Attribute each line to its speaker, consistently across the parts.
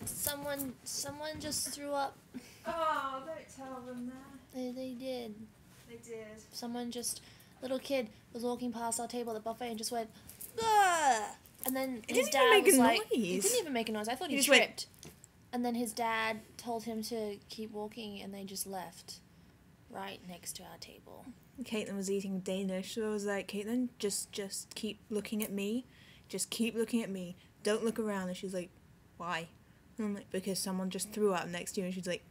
Speaker 1: Someone just threw up.
Speaker 2: Oh, don't tell them that.
Speaker 1: They did.
Speaker 2: They did.
Speaker 1: Someone just, little kid was walking past our table at the buffet and just went, "Bah!" And then his dad was like, he didn't even make a noise. I thought he tripped. And then his dad told him to keep walking, and they just left, right next to our table.
Speaker 2: Caitlin was eating Danish, so I was like, Caitlin, just keep looking at me. Just keep looking at me. Don't look around. And she's like, why? And I'm like, because someone just threw up next to you. And she's like,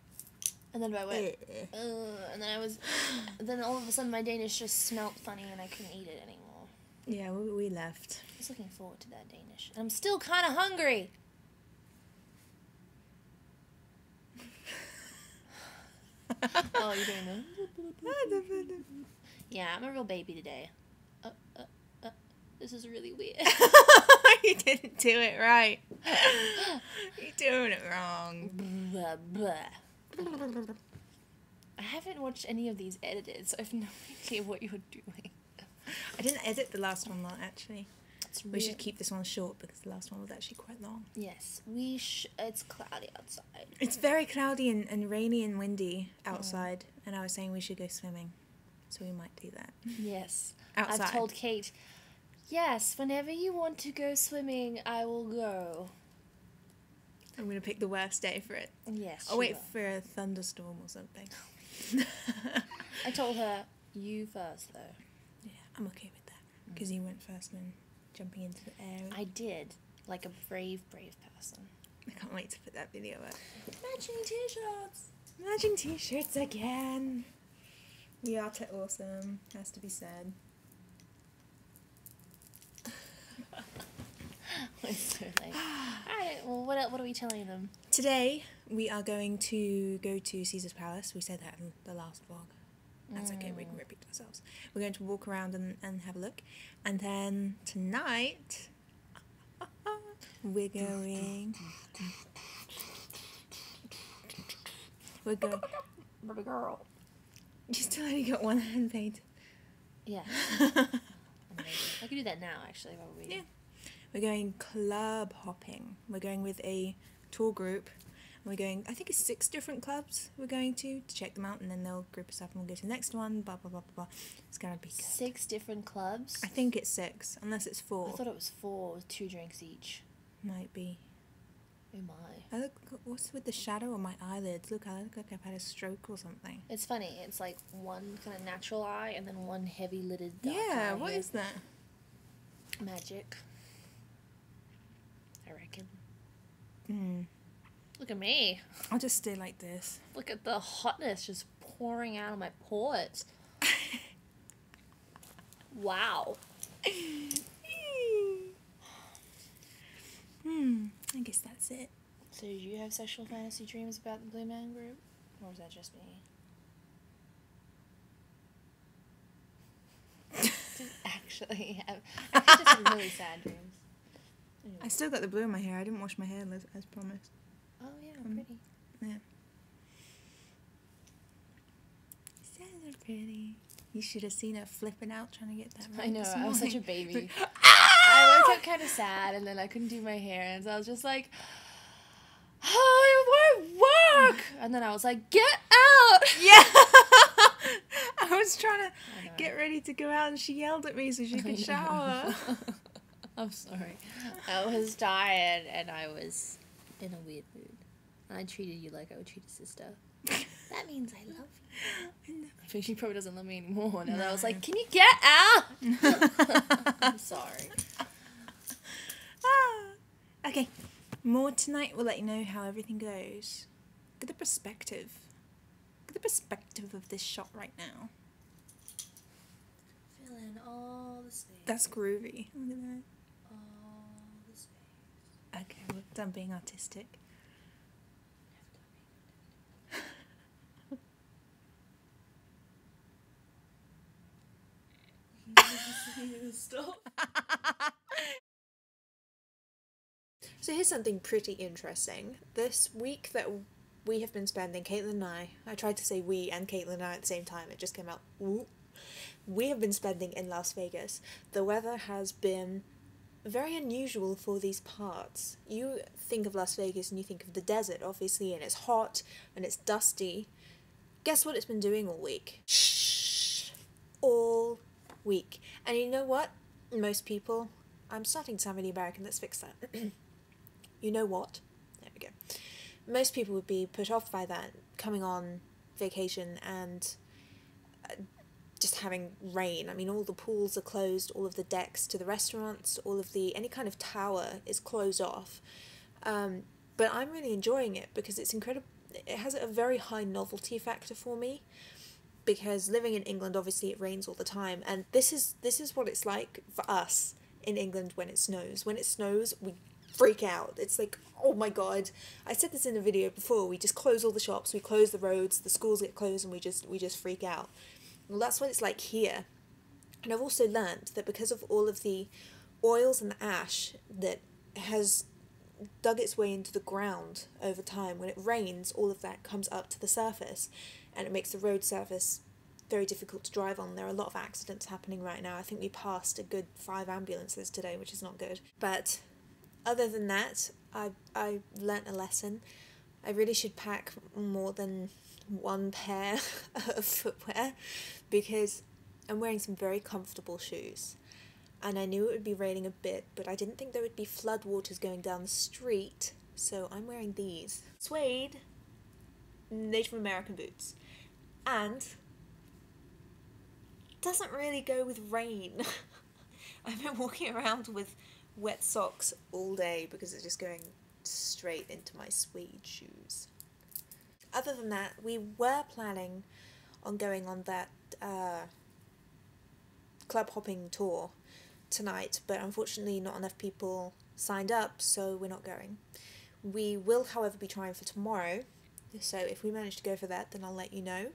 Speaker 1: and then I went, and then all of a sudden my Danish just smelt funny and I couldn't eat it anymore.
Speaker 2: Yeah, we left.
Speaker 1: I was looking forward to that Danish. And I'm still kind of hungry. Oh, you're doing that? Yeah, I'm a real baby today. This is really weird.
Speaker 2: You didn't do it right. You're doing it wrong.
Speaker 1: Blah, blah. I haven't watched any of these edited, so I have no idea what you're doing.
Speaker 2: I didn't edit the last one lot, actually. We should
Speaker 1: keep.
Speaker 2: keep this one short because the last one was actually quite long.
Speaker 1: Yes, it's cloudy outside.
Speaker 2: It's very cloudy and rainy and windy outside, and I was saying we should go swimming, so we might do that.
Speaker 1: Yes.
Speaker 2: Outside.
Speaker 1: I've told Kate, yes, whenever you want to go swimming, I will go.
Speaker 2: I'm going to pick the worst day for it.
Speaker 1: Yes.
Speaker 2: I'll wait for a thunderstorm or something.
Speaker 1: I told her, you first, though.
Speaker 2: Yeah, I'm okay with that, because you went first when jumping into the air.
Speaker 1: I did, like a brave person.
Speaker 2: I can't wait to put that video up.
Speaker 1: Matching t-shirts!
Speaker 2: Matching t-shirts again! We are awesome, has to be said.
Speaker 1: It's so late. Alright, well, what are we telling them?
Speaker 2: Today, we are going to go to Caesar's Palace. We said that in the last vlog. That's okay, we can repeat ourselves. We're going to walk around and have a look. And then tonight, we're going...
Speaker 1: Baby girl.
Speaker 2: You still only got one hand painted.
Speaker 1: Yeah. I could do that now, actually, while we're waiting.
Speaker 2: Yeah. We're going club hopping. We're going with a tour group. We're going, I think it's 6 different clubs we're going to check them out, and then they'll group us up and we'll go to the next one, blah, blah, blah, blah, blah. It's going to be good.
Speaker 1: 6 different clubs?
Speaker 2: I think it's 6, unless it's 4.
Speaker 1: I thought it was 4 with 2 drinks each.
Speaker 2: Might be.
Speaker 1: Oh my.
Speaker 2: I look, what's with the shadow on my eyelids? Look, I look like I've had a stroke or something.
Speaker 1: It's funny. It's like one kind of natural eye and then one heavy-lidded dark eye.
Speaker 2: Yeah, what is that?
Speaker 1: Magic. I reckon.
Speaker 2: Hmm.
Speaker 1: Look at me.
Speaker 2: I'll just stay like this.
Speaker 1: Look at the hotness just pouring out of my pores. Wow.
Speaker 2: I guess that's it.
Speaker 1: So did you have sexual fantasy dreams about the Blue Man Group? Or was that just me? Didn't actually have... I just had really sad dreams. Anyway.
Speaker 2: I still got the blue in my hair. I didn't wash my hair as promised.
Speaker 1: Oh yeah, pretty.
Speaker 2: Yeah. So pretty. You should have seen her flipping out trying to get that right.
Speaker 1: I know,
Speaker 2: this
Speaker 1: I was such a
Speaker 2: morning.
Speaker 1: baby. I woke up kind of sad, and then I couldn't do my hair, and so I was just like, oh, it won't work! And then I was like, get out!
Speaker 2: Yeah! I was trying to get ready to go out, and she yelled at me so she could shower.
Speaker 1: I'm sorry. I was tired, and I was in a weird mood. I treated you like I would treat a sister. That means I love you. I think she probably doesn't love me anymore. And I was like, can you get out? I'm sorry.
Speaker 2: Okay. More tonight. We'll let you know how everything goes. Look at the perspective. Look at the perspective of this shot right now.
Speaker 1: Fill in all the space.
Speaker 2: That's groovy. Look at that.
Speaker 1: All the space.
Speaker 2: Okay, we're done being artistic.
Speaker 1: Stop.
Speaker 3: So here's something pretty interesting. This week that we have been spending, Caitlin and I tried to say we and Caitlin and I at the same time, it just came out woo. We have been spending in Las Vegas. The weather has been very unusual for these parts. You think of Las Vegas and you think of the desert, obviously, and it's hot and it's dusty. Guess what it's been doing all week? Shh. All week. And you know what? Most people... I'm starting to sound really American, let's fix that. You know what? There we go. Most people would be put off by that, coming on vacation and just having rain. I mean, all the pools are closed, all of the decks to the restaurants, any kind of tower is closed off. But I'm really enjoying it because it's incredible. It has a very high novelty factor for me, because living in England, obviously it rains all the time, and this is what it's like for us in England when it snows. When it snows, we freak out. It's like, oh my god. I said this in a video before, we just close all the shops, we close the roads, the schools get closed, and we just freak out. Well, that's what it's like here. And I've also learnt that because of all of the oils and the ash that has dug its way into the ground over time, when it rains, all of that comes up to the surface, and it makes the road surface very difficult to drive on. There are a lot of accidents happening right now. I think we passed a good 5 ambulances today, which is not good. But other than that, I learnt a lesson. I really should pack more than one pair of footwear, because I'm wearing some very comfortable shoes. And I knew it would be raining a bit, but I didn't think there would be floodwaters going down the street, so I'm wearing these. Suede Native American boots. And doesn't really go with rain. I've been walking around with wet socks all day because it's just going straight into my suede shoes. Other than that, we were planning on going on that club hopping tour tonight, but unfortunately not enough people signed up, so we're not going. We will, however, be trying for tomorrow, so if we manage to go for that, then I'll let you know.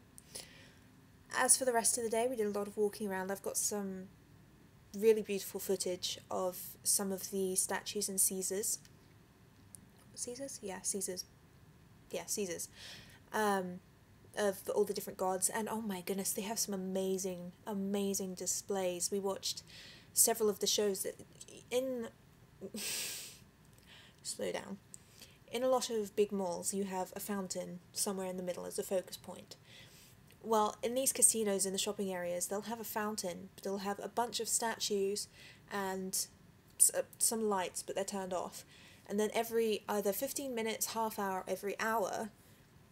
Speaker 3: As for the rest of the day, we did a lot of walking around. I've got some really beautiful footage of some of the statues in Caesars. Caesars? Yeah, Caesars. Yeah, Caesars. Of all the different gods, and oh my goodness, they have some amazing, amazing displays. We watched several of the shows that slow down. In a lot of big malls, you have a fountain somewhere in the middle as a focus point. Well, in these casinos, in the shopping areas, they'll have a fountain, but they'll have a bunch of statues and some lights, but they're turned off. And then every either 15 minutes, half hour, every hour,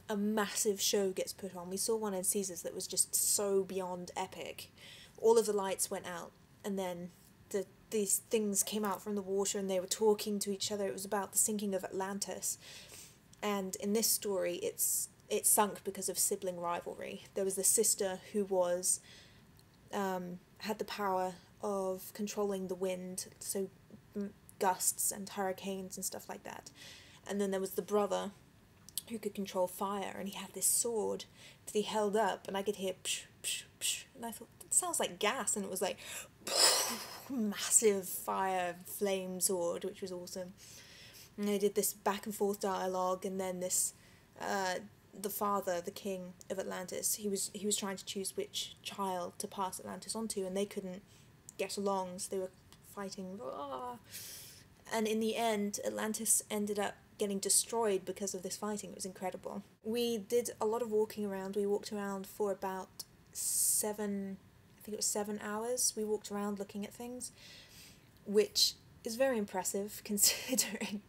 Speaker 3: a massive show gets put on. We saw one in Caesars that was just so beyond epic. All of the lights went out, and then these things came out from the water, and they were talking to each other. It was about the sinking of Atlantis. And in this story, it sunk because of sibling rivalry. There was the sister who was had the power of controlling the wind, so gusts and hurricanes and stuff like that. And then there was the brother who could control fire, and he had this sword that he held up, and I could hear psh, psh, psh, and I thought, that sounds like gas, and it was like massive fire flame sword, which was awesome. And they did this back and forth dialogue, and then this the father, the king of Atlantis, he was trying to choose which child to pass Atlantis onto, and they couldn't get along, so they were fighting. And in the end, Atlantis ended up getting destroyed because of this fighting. It was incredible. We did a lot of walking around. We walked around for about 7 hours. We walked around looking at things, which is very impressive considering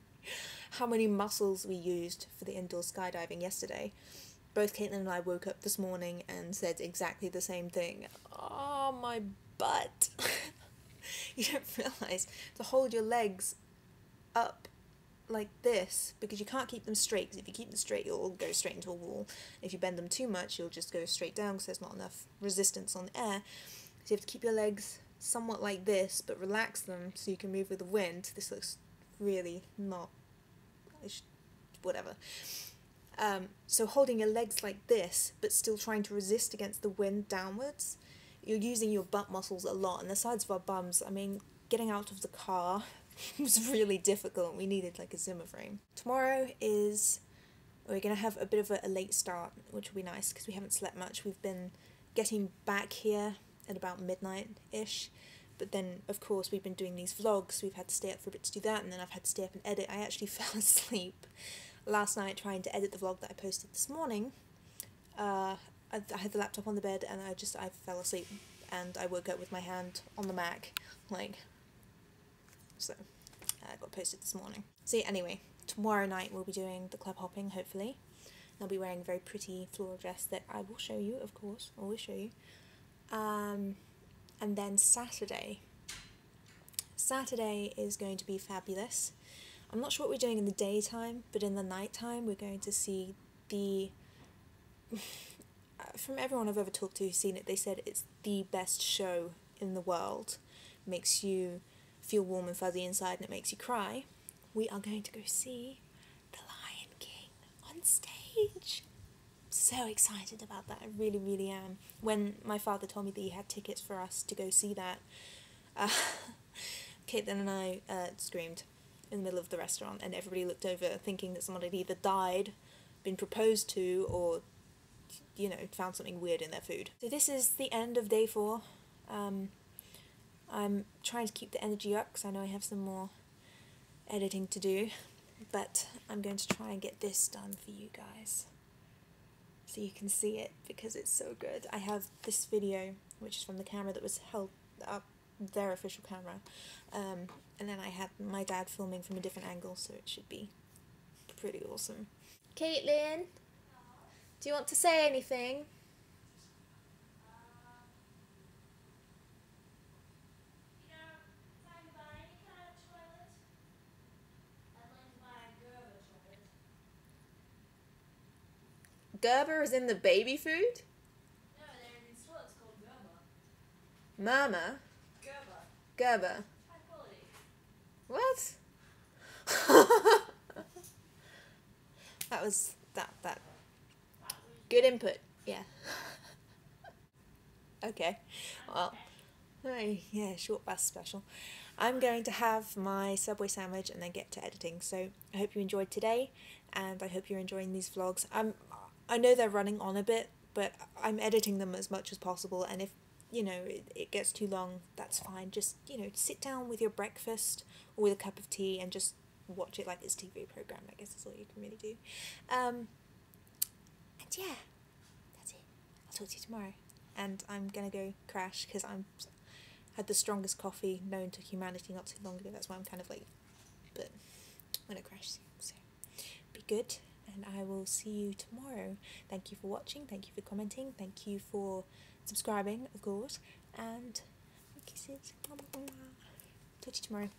Speaker 3: how many muscles we used for the indoor skydiving yesterday. Both Caitlin and I woke up this morning and said exactly the same thing. Oh, my butt. You don't realise to hold your legs up like this, because you can't keep them straight, because if you keep them straight you'll go straight into a wall. If you bend them too much you'll just go straight down because there's not enough resistance on the air. So you have to keep your legs somewhat like this but relax them so you can move with the wind. This looks really not... whatever. So holding your legs like this but still trying to resist against the wind downwards, you're using your butt muscles a lot, and the sides of our bums, I mean, getting out of the car was really difficult. We needed like a Zimmer frame. Tomorrow we're going to have a bit of a late start, which will be nice because we haven't slept much. We've been getting back here at about midnight-ish, But then, of course, we've been doing these vlogs, we've had to stay up for a bit to do that, and then I've had to stay up and edit. I actually fell asleep last night trying to edit the vlog that I posted this morning. I had the laptop on the bed and I fell asleep, and I woke up with my hand on the Mac, like, so I got posted this morning. See, anyway, tomorrow night we'll be doing the club hopping, hopefully. I'll be wearing a very pretty floral dress that I will show you, of course, always show you. And then Saturday is going to be fabulous. I'm not sure what we're doing in the daytime, but in the nighttime we're going to see the... From everyone I've ever talked to who's seen it, they said it's the best show in the world. It makes you feel warm and fuzzy inside and it makes you cry. We are going to go see The Lion King on stage. So excited about that, I really, really am. When my father told me that he had tickets for us to go see that, Caitlin and I screamed in the middle of the restaurant, and everybody looked over thinking that someone had either died, been proposed to, or, you know, found something weird in their food. So this is the end of day 4. I'm trying to keep the energy up because I know I have some more editing to do, but I'm going to try and get this done for you guys so you can see it because it's so good. I have this video, which is from the camera that was held up, their official camera, and then I had my dad filming from a different angle, so it should be pretty awesome. Caitlin, do you want to say anything? Gerber is in the baby food?
Speaker 1: No, they're in store. It's called Gerber.
Speaker 3: Mama?
Speaker 1: Gerber.
Speaker 3: Gerber.
Speaker 1: High quality.
Speaker 3: What? That was that. Good input. Yeah. Okay. Well, yeah, short bus special. I'm going to have my Subway sandwich and then get to editing. So I hope you enjoyed today, and I hope you're enjoying these vlogs. I know they're running on a bit, but I'm editing them as much as possible, and if, you know, it gets too long, that's fine. Just, you know, sit down with your breakfast or with a cup of tea and just watch it like it's a TV program. I guess that's all you can really do. And yeah, that's it. I'll talk to you tomorrow. And I'm gonna go crash because I'm had the strongest coffee known to humanity not too long ago. That's why I'm kind of late. But I'm gonna crash soon. So be good, and I will see you tomorrow. Thank you for watching. Thank you for commenting. Thank you for subscribing, of course. And kisses. Talk to you tomorrow.